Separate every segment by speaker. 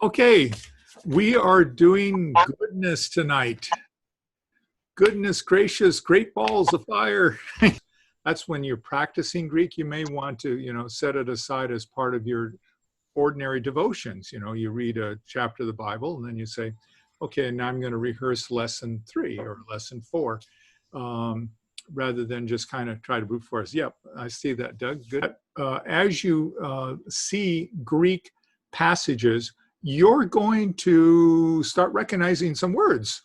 Speaker 1: Okay, we are doing goodness tonight. Goodness gracious, great balls of fire. That's when you're practicing Greek. You may want to, set it aside as part of your ordinary devotions. You read a chapter of the Bible and then you say, okay, now I'm going to rehearse lesson 3 or lesson 4, rather than just kind of try to brute force. Yep, I see that, Doug. Good. As you see Greek passages, you're going to start recognizing some words.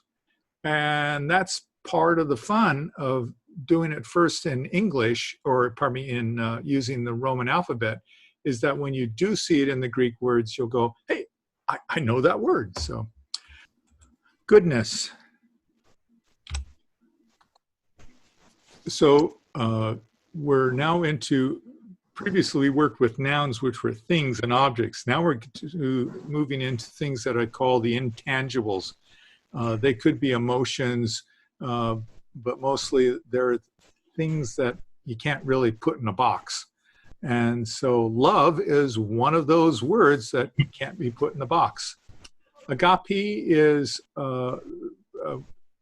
Speaker 1: And that's part of the fun of doing it first in English, or pardon me, in using the Roman alphabet, is that when you do see it in the Greek words, you'll go, hey, I know that word. So, goodness. So we're now into, previously we worked with nouns, which were things and objects. Now we're moving into things that I call the intangibles. They could be emotions, but mostly they're things that you can't really put in a box. And so love is one of those words that can't be put in the box. Agape is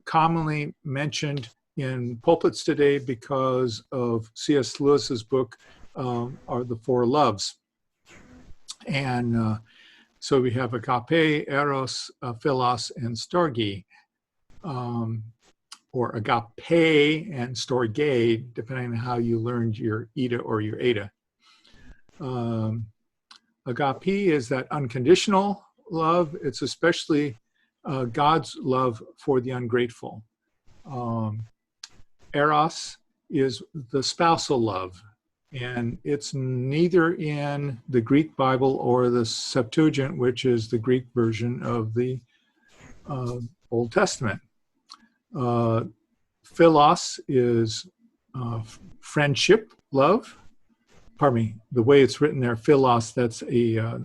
Speaker 1: commonly mentioned in pulpits today because of C.S. Lewis's book, are the Four Loves. And so we have agape, eros, philos, and storge, or agape and storge, depending on how you learned your eta or your eta. Agape is that unconditional love. It's especially God's love for the ungrateful. Eros is the spousal love. And it's neither in the Greek Bible or the Septuagint, which is the Greek version of the Old Testament. Philos is friendship, love. Pardon me, the way it's written there, philos, that's a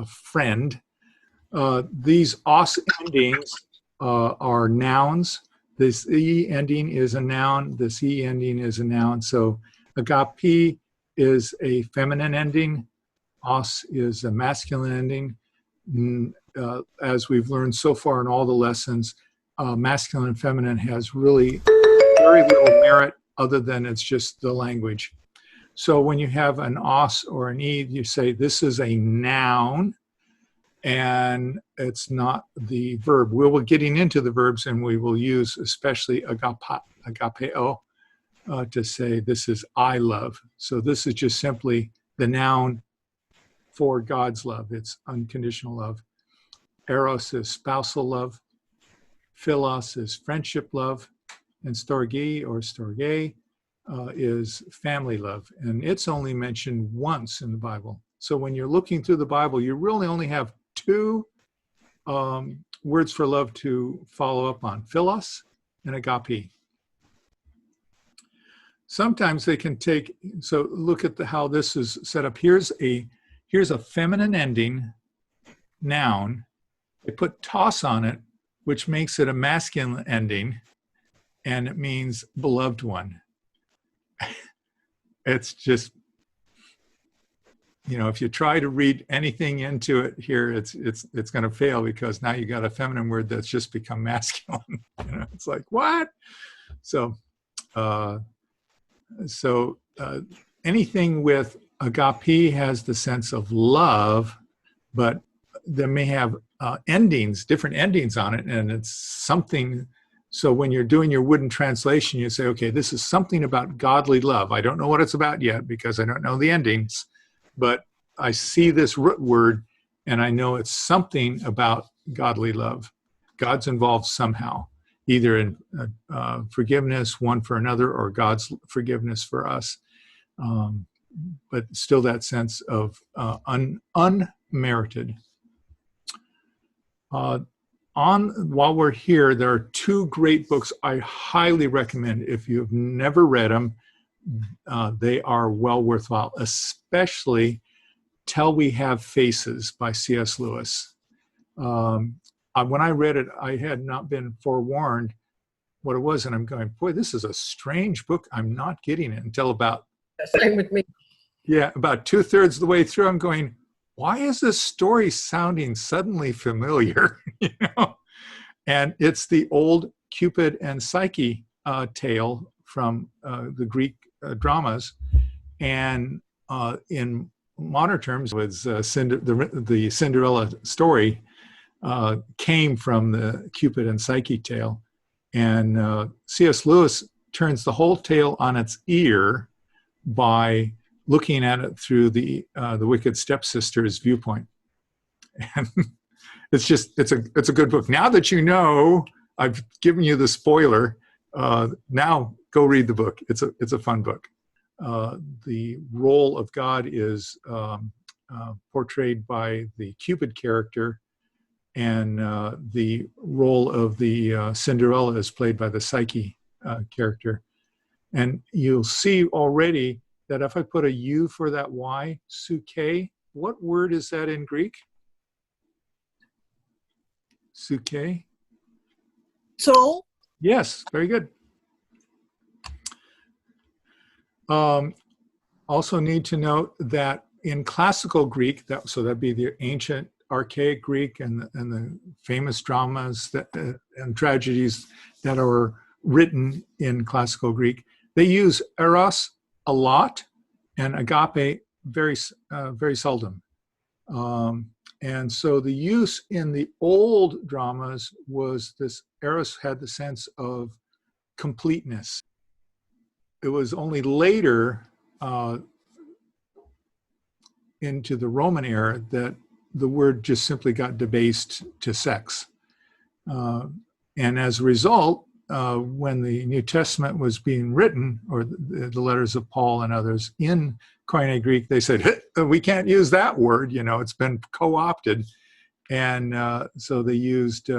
Speaker 1: friend. These os endings are nouns. This e ending is a noun. This e ending is a noun. So agape is a feminine ending. Os is a masculine ending. As we've learned so far in all the lessons, masculine and feminine has really very little merit other than it's just the language. So when you have an os or an e, you say this is a noun and it's not the verb. We will be getting into the verbs, and we will use especially agapeo, to say this is I love. So this is just simply the noun for God's love. It's unconditional love. Eros is spousal love. Philos is friendship love. And storge or storge is family love. And it's only mentioned once in the Bible. So when you're looking through the Bible, you really only have 2 words for love to follow up on: philos and agape. Sometimes they can take, so look at how this is set up. Here's a feminine ending noun. They put tos on it, which makes it a masculine ending, and it means beloved one. It's just, if you try to read anything into it here, it's going to fail, because now you got a feminine word that's just become masculine. It's like, what? So anything with agape has the sense of love, but they may have different endings on it, and it's something. So when you're doing your wooden translation, you say, okay, this is something about godly love. I don't know what it's about yet because I don't know the endings, but I see this root word and I know it's something about godly love. God's involved somehow, either in forgiveness one for another, or God's forgiveness for us. But still that sense of unmerited. While we're here, there are 2 great books I highly recommend. If you've never read them, they are well worthwhile, especially Till We Have Faces by C.S. Lewis. When I read it, I had not been forewarned what it was, and I'm going, boy, this is a strange book. I'm not getting it until about...
Speaker 2: Same with me.
Speaker 1: Yeah, about 2/3 of the way through, I'm going, why is this story sounding suddenly familiar? You know, and it's the old Cupid and Psyche tale from the Greek dramas, and in modern terms, was the Cinderella story came from the Cupid and Psyche tale, and C.S. Lewis turns the whole tale on its ear by looking at it through the wicked stepsister's viewpoint. And it's a good book. Now that you know, I've given you the spoiler. Now go read the book. It's a fun book. The role of God is portrayed by the Cupid character, and the role of the Cinderella is played by the Psyche character. And you'll see already that if I put a U for that Y, suke, what word is that in Greek? Suke?
Speaker 2: Soul?
Speaker 1: Yes, very good. Also need to note that in classical Greek, so that'd be the ancient archaic Greek and the famous dramas and tragedies that are written in classical Greek, they use eros a lot and agape very seldom. And so the use in the old dramas was this eros had the sense of completeness. It was only later into the Roman era that the word just simply got debased to sex. And as a result, when the New Testament was being written, or the letters of Paul and others in Koine Greek, they said, we can't use that word, you know, it's been co-opted. And so they used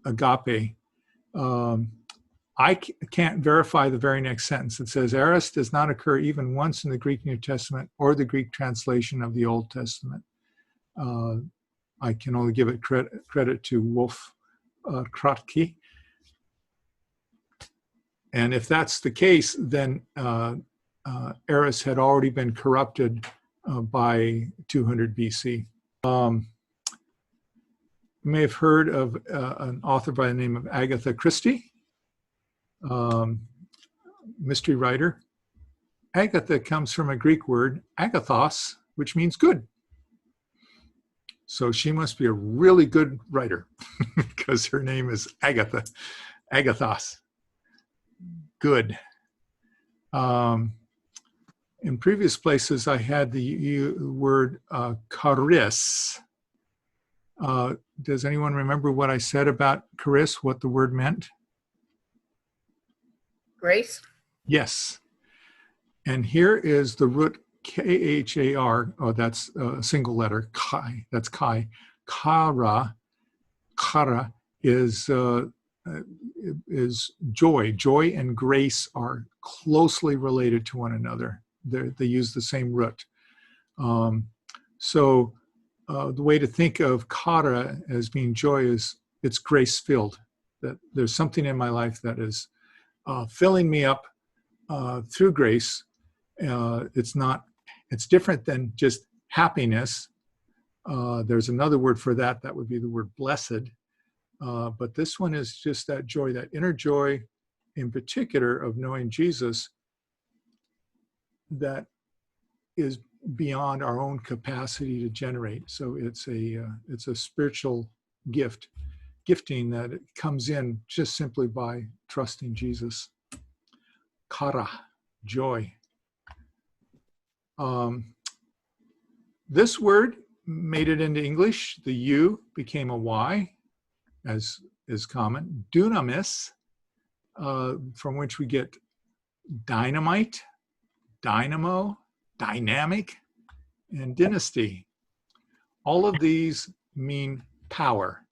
Speaker 1: agape. I can't verify the very next sentence. It says, eros does not occur even once in the Greek New Testament or the Greek translation of the Old Testament. I can only give it credit to Wolf Kratky. And if that's the case, then eros had already been corrupted by 200 BC. You may have heard of an author by the name of Agatha Christie. Mystery writer. Agatha comes from a Greek word, agathos, which means good. So she must be a really good writer because her name is Agatha, agathos, good. In previous places, I had the word charis. Does anyone remember what I said about charis, what the word meant?
Speaker 2: Grace?
Speaker 1: Yes. And here is the root K-H-A-R. Oh, that's a single letter. Kai. That's Kai. Kara. Kara is joy. Joy and grace are closely related to one another. They use the same root. So the way to think of kara as being joy is it's grace-filled. That there's something in my life that is filling me up through grace. It's different than just happiness. There's another word for that. That would be the word blessed. But this one is just that joy, that inner joy in particular of knowing Jesus that is beyond our own capacity to generate. So it's a spiritual gifting that it comes in just simply by trusting Jesus. Kara, joy. This word made it into English. The U became a Y, as is common. Dunamis, from which we get dynamite, dynamo, dynamic, and dynasty. All of these mean power.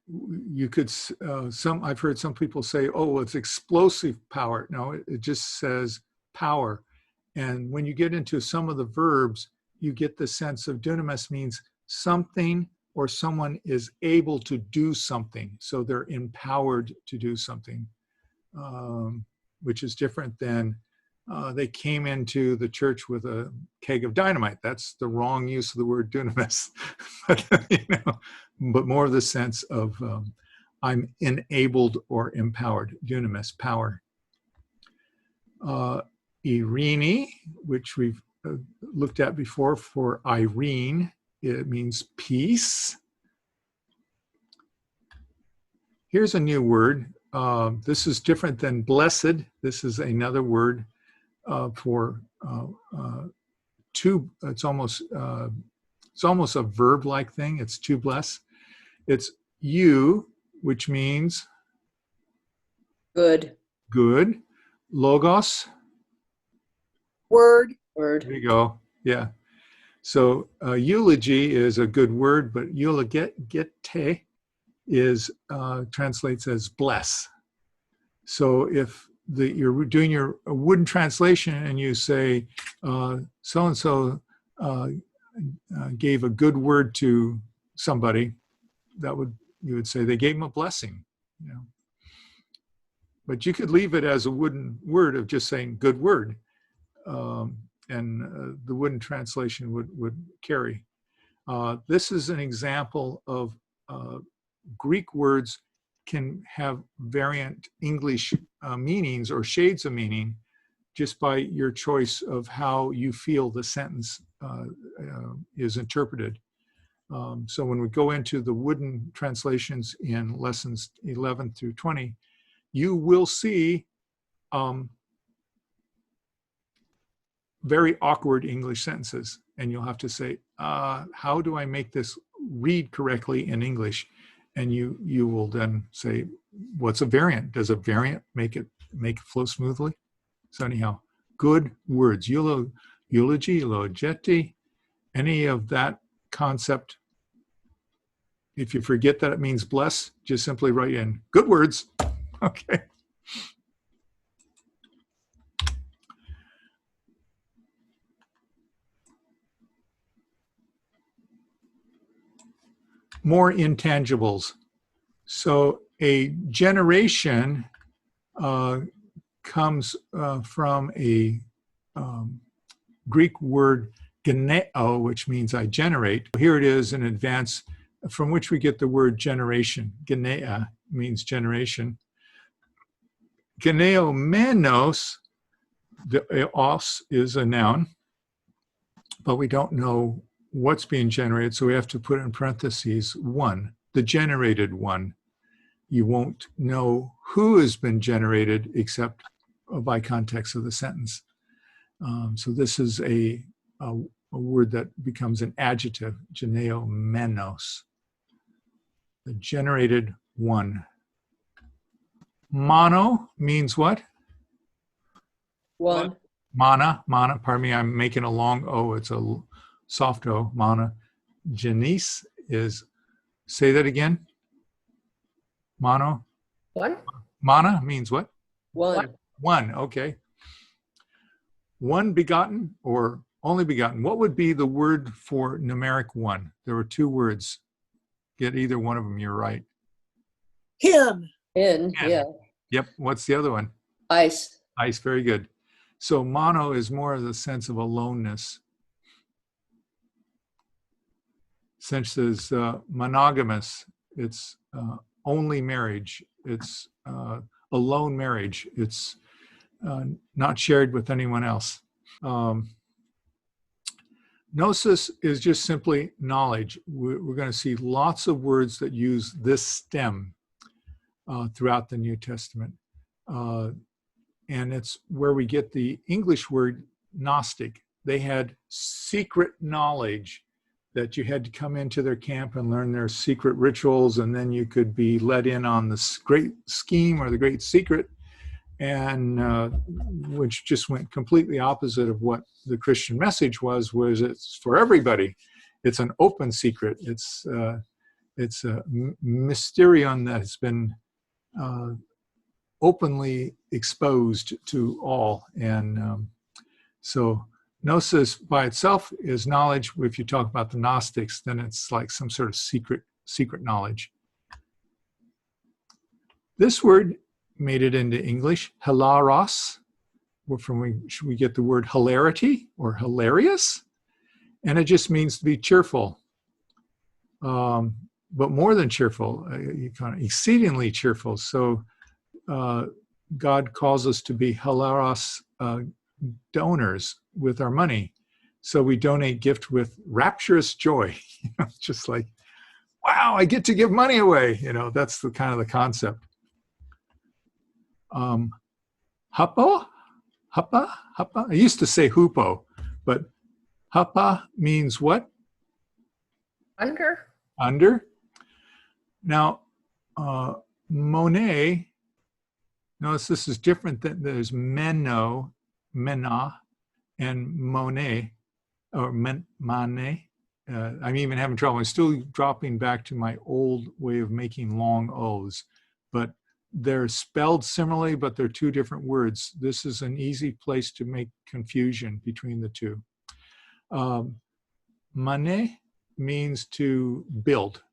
Speaker 1: You could, I've heard some people say, oh, it's explosive power. No, it just says power. And when you get into some of the verbs, you get the sense of dunamis means something or someone is able to do something. So they're empowered to do something, which is different than they came into the church with a keg of dynamite. That's the wrong use of the word dunamis, but, but more of the sense of I'm enabled or empowered. Dunamis, power. Irene, which we've looked at before for Irene, it means peace. Here's a new word. This is different than blessed. This is another word for to. It's almost a verb-like thing. It's to bless. It's you, which means
Speaker 3: Good.
Speaker 1: good. Logos.
Speaker 2: Word.
Speaker 3: Word.
Speaker 1: There you go. Yeah. So eulogy is a good word, but eulogete is translates as bless. So if you're doing your wooden translation and you say so and so gave a good word to somebody, you would say they gave him a blessing. But you could leave it as a wooden word of just saying good word, and the wooden translation would carry. This is an example of Greek words can have variant English meanings or shades of meaning just by your choice of how you feel the sentence is interpreted. So when we go into the wooden translations in lessons 11 through 20, you will see very awkward English sentences, and you'll have to say, how do I make this read correctly in English? And you will then say, what's a variant? Does a variant make it flow smoothly? So anyhow, good words, eulogy, eulogeti, any of that concept. If you forget that it means bless, just simply write in good words. Okay. More intangibles. So a generation comes from a Greek word geneo, which means I generate. Here it is in advance, from which we get the word generation. Genea means generation. Geneomenos, the os is a noun, but we don't know what's being generated, so we have to put in parentheses one, the generated one. You won't know who has been generated except by context of the sentence. So this is a word that becomes an adjective, geneomenos, the generated one. Mono means what?
Speaker 3: One.
Speaker 1: Mana, pardon me, I'm making a long O, it's a soft O, mana. Genes is, say that again. Mono.
Speaker 3: One.
Speaker 1: Mana means what?
Speaker 3: One.
Speaker 1: One, okay. One begotten or only begotten. What would be the word for numeric one? There were two words. Get either one of them, you're right.
Speaker 2: Him.
Speaker 3: In. Yeah.
Speaker 1: Yep, what's the other one?
Speaker 3: Ice.
Speaker 1: Ice, very good. So mono is more of the sense of aloneness. Sense is monogamous. It's only marriage. It's alone marriage. It's not shared with anyone else. Gnosis is just simply knowledge. We're going to see lots of words that use this stem throughout the New Testament. And it's where we get the English word Gnostic. They had secret knowledge that you had to come into their camp and learn their secret rituals, and then you could be let in on the great scheme or the great secret, and which just went completely opposite of what the Christian message was it's for everybody. It's an open secret. It's a mysterion that has been openly exposed to all. And so Gnosis by itself is knowledge. If you talk about the Gnostics, then it's like some sort of secret knowledge. This word made it into English, hilaros. should we get the word hilarity or hilarious? And it just means to be cheerful. But more than cheerful, kind of exceedingly cheerful. So God calls us to be hilaros donors with our money. So we donate gift with rapturous joy. Just like, wow, I get to give money away. That's the kind of the concept. Huppa. I used to say hupo, but huppa means what? Under. Now, Monet, notice this is different than there's mena, and Monet, or Manet. I'm even having trouble. I'm still dropping back to my old way of making long O's, but they're spelled similarly, but they're two different words. This is an easy place to make confusion between the two. Manet means to build.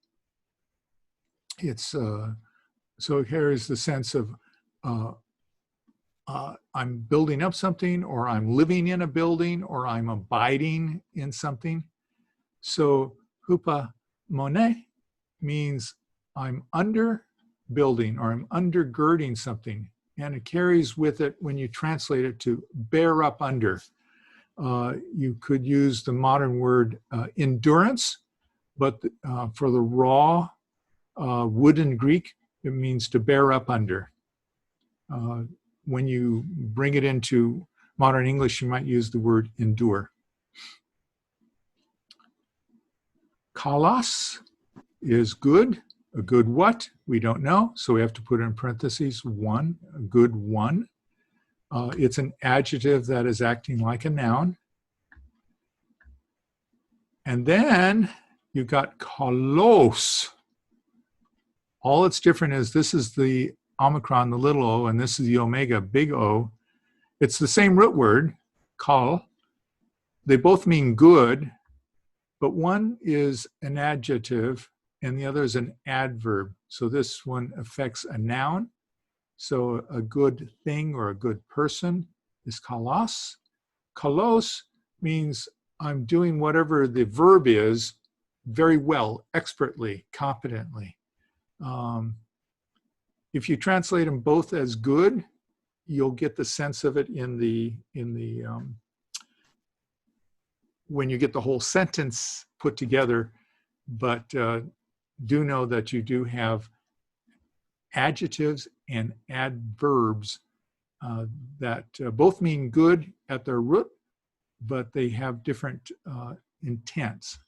Speaker 1: It's so here is the sense of I'm building up something, or I'm living in a building, or I'm abiding in something. So hupa monet means I'm under building, or I'm undergirding something, and it carries with it, when you translate it, to bear up under. You could use the modern word endurance, but for the raw wooden Greek, it means to bear up under. When you bring it into modern English, you might use the word endure. Kalos is good. A good what? We don't know, so we have to put in parentheses one, a good one. It's an adjective that is acting like a noun. And then you've got kalos. All that's different is this is the omicron, the little o, and this is the omega, big O. It's the same root word, kal. They both mean good, but one is an adjective and the other is an adverb. So this one affects a noun. So a good thing or a good person is kalos. Kalos means I'm doing whatever the verb is very well, expertly, competently. If you translate them both as good, you'll get the sense of it in the when you get the whole sentence put together. But do know that you do have adjectives and adverbs that both mean good at their root, but they have different intents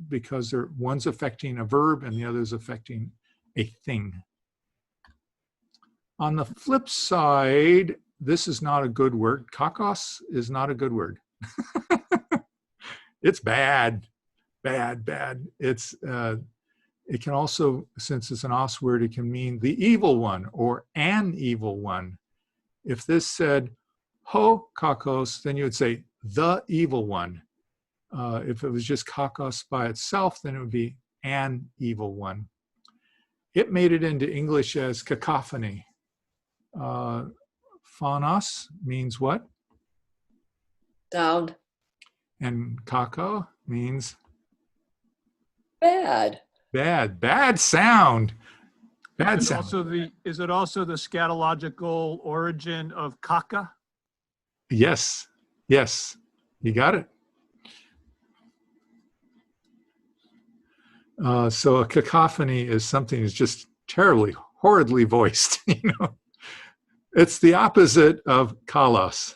Speaker 1: because one's affecting a verb and the other's affecting a thing. On the flip side, this is not a good word. Kakos is not a good word. It's bad. It's it can also, since it's an os word, it can mean the evil one or an evil one. If this said ho kakos, then you would say the evil one. If it was just kakos by itself, then it would be an evil one. It made it into English as cacophony. Phonos means what?
Speaker 3: Sound.
Speaker 1: And kako means?
Speaker 3: Bad.
Speaker 1: Bad sound. Bad sound.
Speaker 4: Is it also the scatological origin of caca?
Speaker 1: Yes, you got it. So a cacophony is something that's just terribly, horridly voiced. It's the opposite of kalos.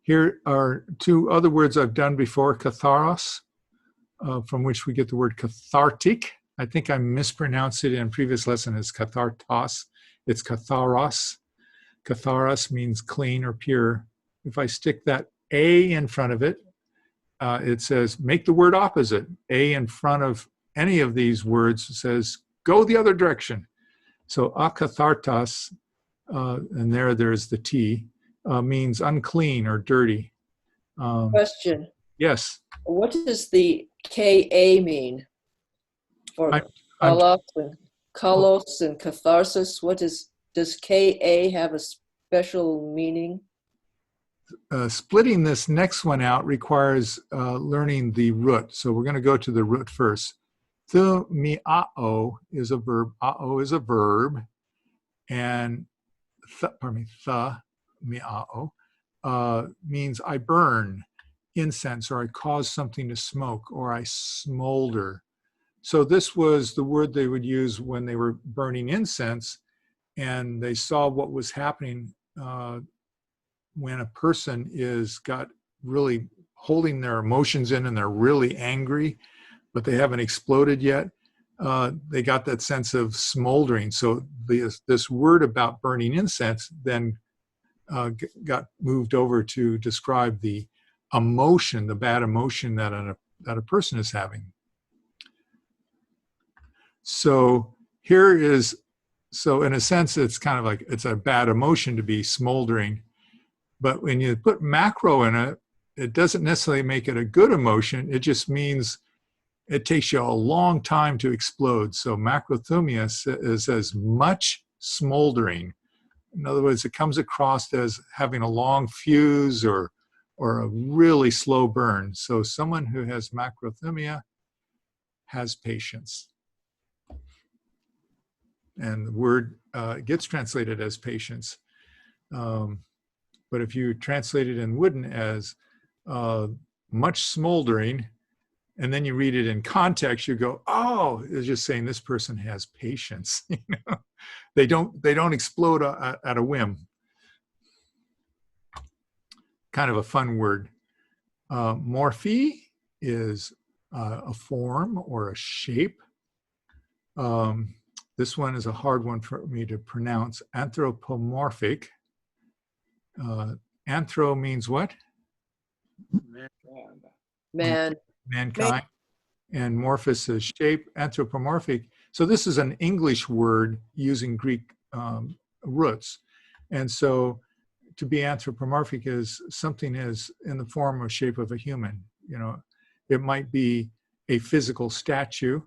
Speaker 1: Here are two other words I've done before, katharos, from which we get the word cathartic. I think I mispronounced it in a previous lesson as kathartos. It's katharos. Katharos means clean or pure. If I stick that A in front of it, it says, make the word opposite. A in front of any of these words says, go the other direction. So akathartos, and there's the T, means unclean or dirty.
Speaker 3: Question.
Speaker 1: Yes.
Speaker 3: What does the Ka mean for kalos and catharsis? What does does KA have a special meaning?
Speaker 1: Splitting this next one out requires learning the root. So we're going to go to the root first. Thu mi ao is a verb. Ao is a verb, and tha mi ao means I burn incense, or I cause something to smoke, or I smolder. So this was the word they would use when they were burning incense, and they saw what was happening when a person is got really holding their emotions in and they're really angry, but they haven't exploded yet. They got that sense of smoldering. So this word about burning incense then got moved over to describe the emotion, the bad emotion that a person is having. So here is, so in a sense, it's kind of like it's a bad emotion to be smoldering. But when you put macro in it, it doesn't necessarily make it a good emotion. It just means it takes you a long time to explode. So macrothumia is as much smoldering. In other words, it comes across as having a long fuse or a really slow burn. So someone who has macrothumia has patience. And the word gets translated as patience. But if you translate it in Wooden as much smoldering, and then you read it in context, you go, oh, it's just saying this person has patience. You know? They don't explode at a whim. Kind of a fun word. Morphe is a form or a shape. This one is a hard one for me to pronounce. Anthropomorphic. Anthro means what?
Speaker 3: Man.
Speaker 1: Mankind. And morphos is shape. Anthropomorphic. So this is an English word using Greek roots. And so to be anthropomorphic is something is in the form or shape of a human. You know, it might be a physical statue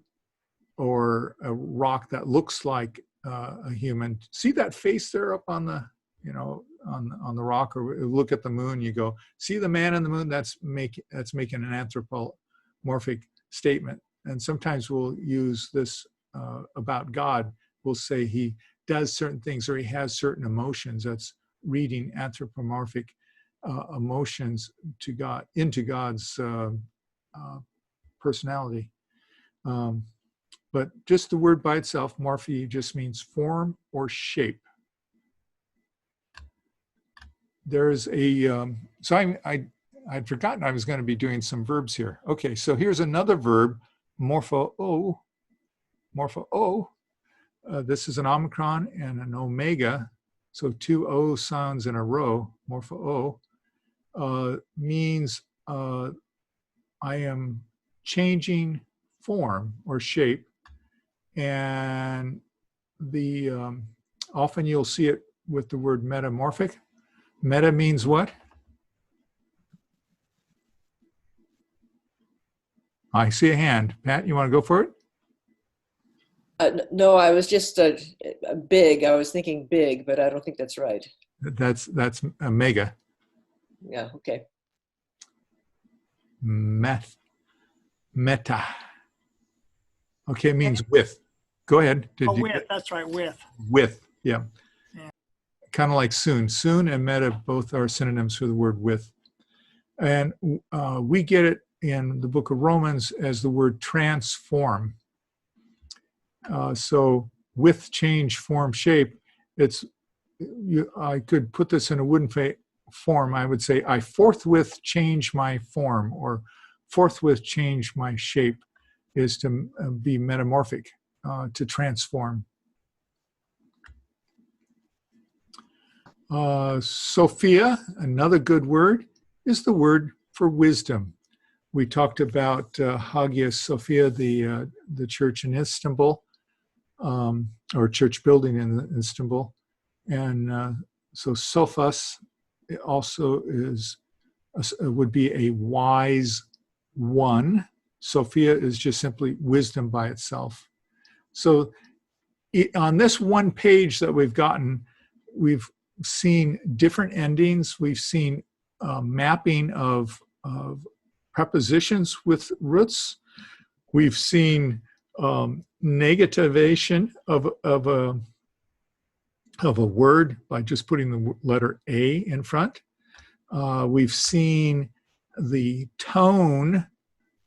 Speaker 1: or a rock that looks like a human. See that face there up on the, you know, on the rock, or look at the moon, you go, see the man in the moon, that's making an anthropomorphic statement. And sometimes we'll use this about God. We'll say he does certain things or he has certain emotions. That's reading anthropomorphic emotions to God, into God's personality. But just the word by itself, morphe, just means form or shape. There's a, so I'd forgotten I was going to be doing some verbs here. Okay, so here's another verb, morpho-o. Morpho-o. This is an omicron and an omega. So two O sounds in a row, morpho-o, means I am changing form or shape. And the often you'll see it with the word metamorphic. Meta means what? I see a hand. Pat, you want to go for it?
Speaker 3: No, I was just big. I was thinking big, but I don't think that's right.
Speaker 1: That's a mega.
Speaker 3: Yeah, okay.
Speaker 1: Meta. Okay, it means with. Go ahead.
Speaker 2: With, that's right, with.
Speaker 1: With, yeah. Kind of like soon. Soon and meta both are synonyms for the word with. And we get it in the book of Romans as the word transform. So with, change, form, shape, I could put this in a wooden form. I would say, I forthwith change my form, or forthwith change my shape, is to be metamorphic, to transform. Sophia, another good word, is the word for wisdom. We talked about Hagia Sophia, the church in Istanbul, or church building in Istanbul. And so Sophos also would be a wise one. Sophia is just simply wisdom by itself. So on this one page that we've gotten, we've seen different endings. We've seen mapping of prepositions with roots. We've seen negativation of a word by just putting the letter A in front. We've seen the tone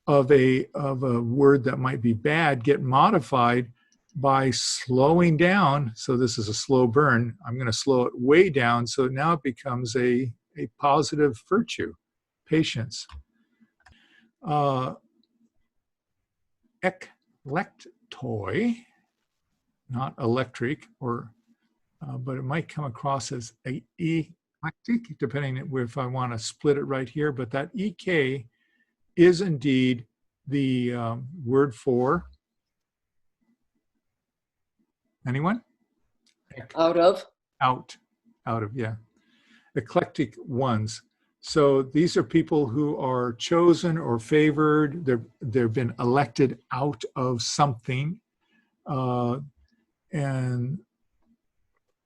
Speaker 1: of a word that might be bad get modified by slowing down. So this is a slow burn. I'm going to slow it way down, so now it becomes a positive virtue, patience. Eklektoi, not electric, or but it might come across as eclectic, depending on if I want to split it right here. But that ek is indeed the word for, anyone?
Speaker 3: Out of?
Speaker 1: Out of, yeah. Eclectic ones. So these are people who are chosen or favored. They've been elected out of something. And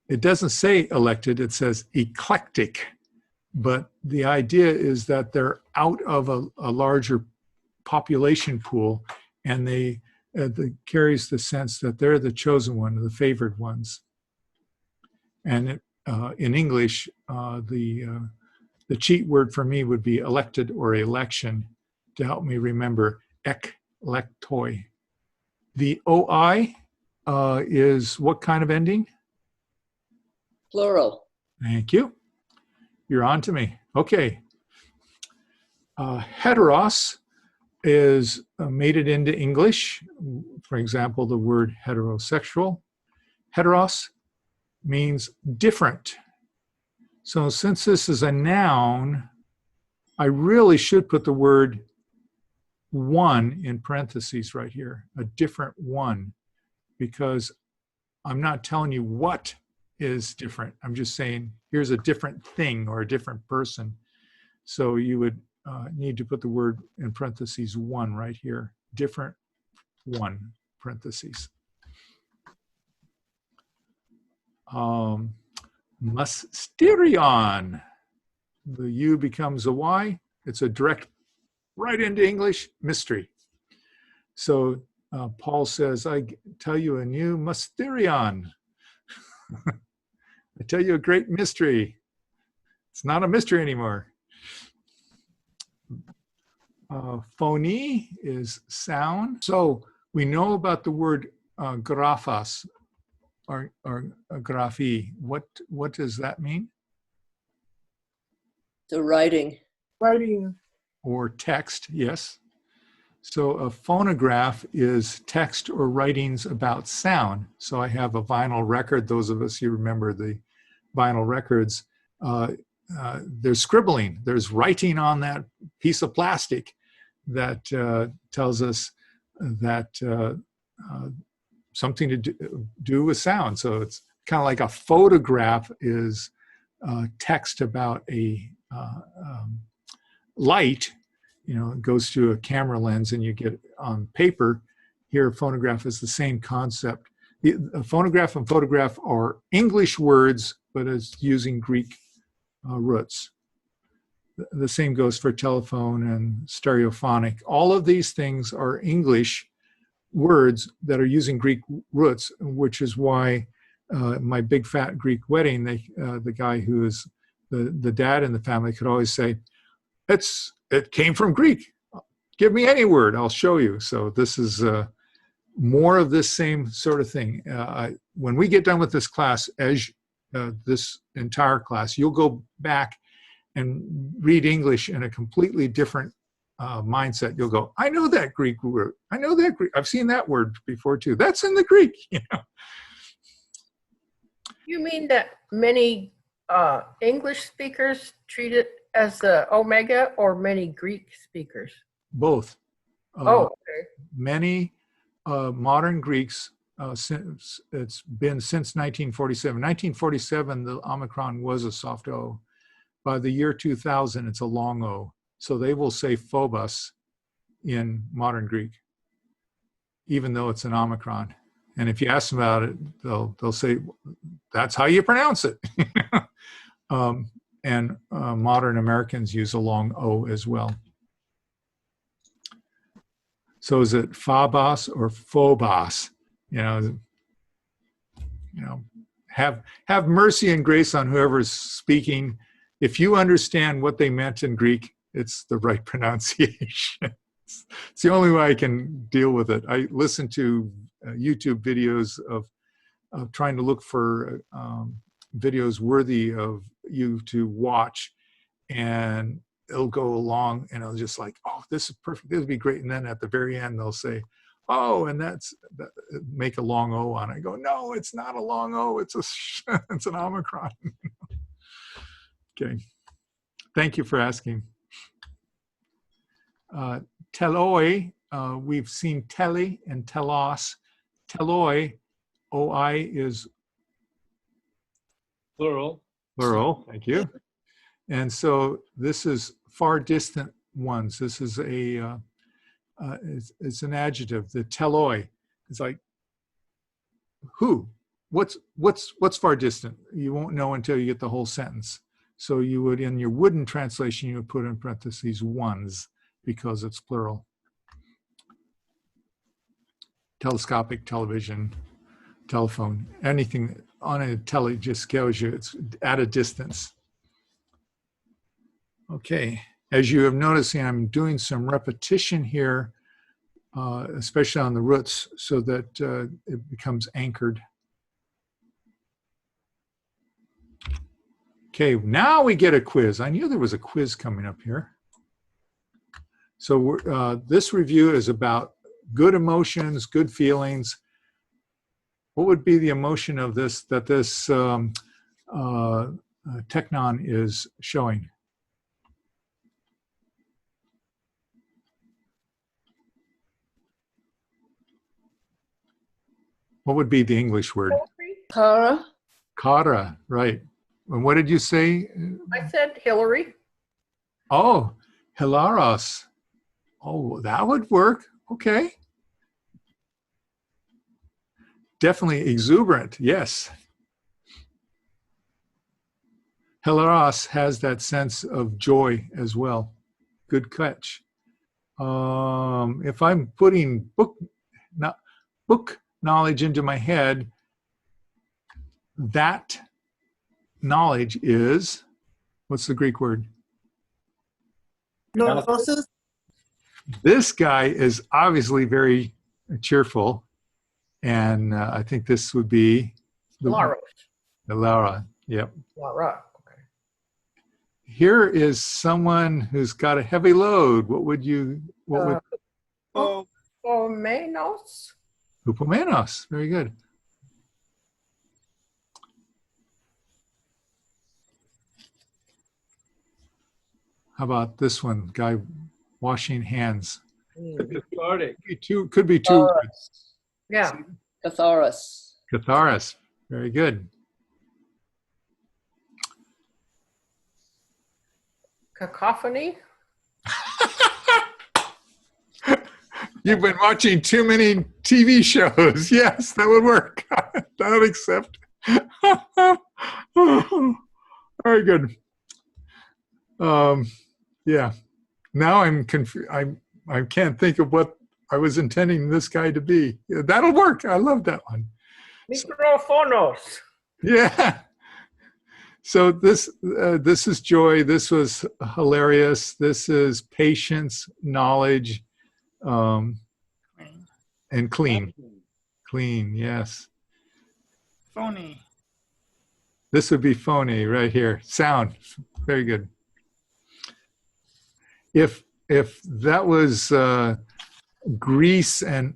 Speaker 1: it doesn't say elected, it says eclectic. But the idea is that they're out of a larger population pool, and they carries the sense that they're the chosen one, the favored ones. And in English, the cheat word for me would be elected or election, to help me remember eklektoi. The oi is what kind of ending?
Speaker 3: Plural.
Speaker 1: Thank you. You're on to me. Okay. Heteros is made it into English. For example, the word heterosexual. Heteros means different. So since this is a noun, I really should put the word one in parentheses right here, a different one, because I'm not telling you what is different. I'm just saying, here's a different thing or a different person. So you would need to put the word in parentheses one right here, different one, parentheses. Mysterion. The U becomes a Y. It's a direct right into English, mystery. So Paul says, I tell you a new mysterion. I tell you a great mystery. It's not a mystery anymore. Phony is sound. So we know about the word graphos or graphi. What does that mean?
Speaker 3: The writing.
Speaker 2: Writing.
Speaker 1: Or text, yes. So a phonograph is text or writings about sound. So I have a vinyl record. Those of us, you remember the vinyl records. There's scribbling. There's writing on that piece of plastic that tells us that something to do with sound. So it's kind of like a photograph is text about a light. You know, it goes through a camera lens and you get it on paper. Here, a phonograph is the same concept. A phonograph and photograph are English words, but it's using Greek roots. The same goes for telephone and stereophonic. All of these things are English words that are using Greek roots, which is why my big fat Greek wedding, the guy who is the dad in the family could always say, it came from Greek. Give me any word, I'll show you. So this is more of this same sort of thing. When we get done with this class, as this entire class, you'll go back and read English in a completely different mindset. You'll go, I know that Greek word. I know that Greek. I've seen that word before too. That's in the Greek. You know?
Speaker 5: You mean that many English speakers treat it as the omega, or many Greek speakers?
Speaker 1: Both.
Speaker 5: Okay.
Speaker 1: Many modern Greeks, since it's been since 1947. 1947, the Omicron was a soft O. By the year 2000, it's a long O. So they will say phobos in modern Greek, even though it's an Omicron. And if you ask them about it, they'll say, that's how you pronounce it. And modern Americans use a long O as well. So is it phobos or phobos? Have mercy and grace on whoever's speaking. If you understand what they meant in Greek, it's the right pronunciation. It's the only way I can deal with it. I listen to YouTube videos of trying to look for videos worthy of you to watch, and it'll go along and it'll just like, oh, this is perfect, this would be great. And then at the very end, they'll say, oh, and make a long O on it. I go, no, it's not a long O. It's it's an Omicron. Okay. Thank you for asking. Teloi, we've seen tele and telos. Teloi, OI is
Speaker 6: Plural.
Speaker 1: plural. Thank you. And so this is far distant ones. This is it's an adjective. The teloi is like who? What's far distant? You won't know until you get the whole sentence. So you would, in your wooden translation, you would put in parentheses ones because it's plural. Telescopic, television, telephone, anything on a tele just tells you it's at a distance. Okay, as you have noticed, I'm doing some repetition here, especially on the roots, so that it becomes anchored. Okay, now we get a quiz. I knew there was a quiz coming up here. So this review is about good emotions, good feelings. What would be the emotion of this that this teknon is showing? What would be the English word?
Speaker 3: Kara.
Speaker 1: Kara, right. And what did you say?
Speaker 5: I said Hillary.
Speaker 1: Oh, hilaros. Oh, that would work. Okay. Definitely exuberant, yes. Hilaros has that sense of joy as well. Good catch. If I'm putting book knowledge into my head, that knowledge is, what's the Greek word?
Speaker 2: Gnosis.
Speaker 1: This guy is obviously very cheerful, and I think this would be
Speaker 5: Laura.
Speaker 1: Laura. Yep.
Speaker 5: Laura. Okay.
Speaker 1: Here is someone who's got a heavy load. What would you? What would?
Speaker 5: Upomenos.
Speaker 1: Upomenos. Very good. How about this one? Guy washing hands.
Speaker 6: Cathartic.
Speaker 1: Could be two words.
Speaker 5: Yeah.
Speaker 3: Catharos.
Speaker 1: Catharis. Very good.
Speaker 5: Cacophony.
Speaker 1: You've been watching too many TV shows. Yes, that would work. That would accept. Very good. Yeah. Now I'm confused. I can't think of what I was intending this guy to be. Yeah, that'll work. I love that one.
Speaker 5: Microphonos.
Speaker 1: Yeah. So this is joy. This was hilarious. This is patience, knowledge, and clean. Clean, yes.
Speaker 7: Phony.
Speaker 1: This would be phony right here. Sound. Very good. If that was grease and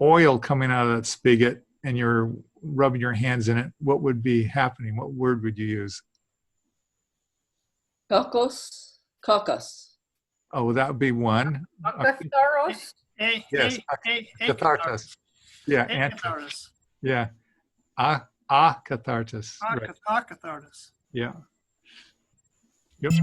Speaker 1: oil coming out of that spigot and you're rubbing your hands in it, what would be happening? What word would you use?
Speaker 3: Kakos. Kakos.
Speaker 1: Oh, that would be one.
Speaker 5: Akatharos.
Speaker 1: Yes, catharsis. Yeah,
Speaker 7: Catharsis.
Speaker 1: yeah. Catharsis. Right.
Speaker 7: Catharsis.
Speaker 1: Yeah. Yep.